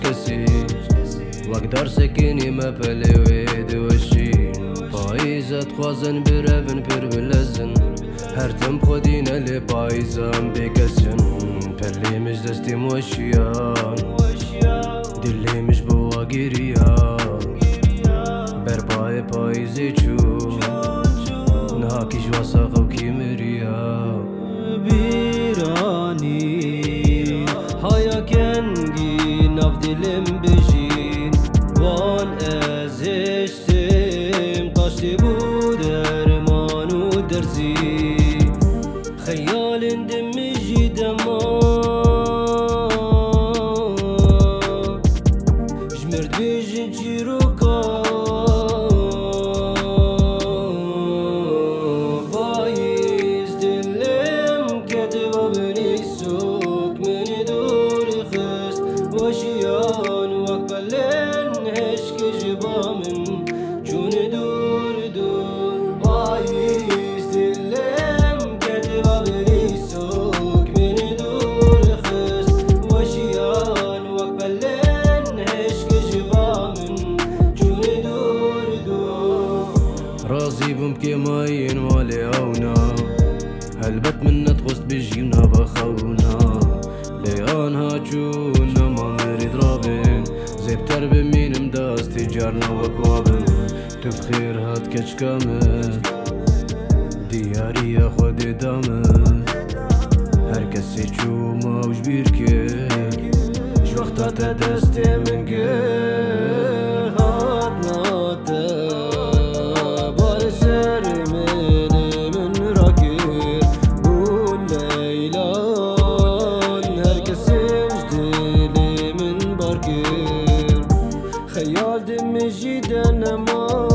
كسي واقدر سكيني ما بلي ويد وشين بايزة خوازن برفن بر بلزن هر تم خودين اللي بايزان بكسن بلي مش دستي موشيان دلي مش بواقيريان برباي بايزي چو نهاكي جواساق وكيمريا بیرانی هایا کنگی ناف دلم بجین وان ازشتم قاشتی بود درمان و درزی خیال دمجی دمان جمرد بیجن چیرو وشيان وقبلن هشك جبامن جون دور دور بايز دلم كتب غري سوق من دور خس وشيان وقبلن هشك جبامن جون دور دور رازي بمكي ماين والي اونا هلبت من تغص بجينا بخونا ليان هاجونا ما نريد رابين زيبتر بمين مداس تجارنا وكوابن تبخير هات كش كامل دياري يا خودي دامل هركسي تشوما وش بيركي شو وقتا تدستي من غير هات ناتا بارسر من راكير والليلة خيال دمجي دنما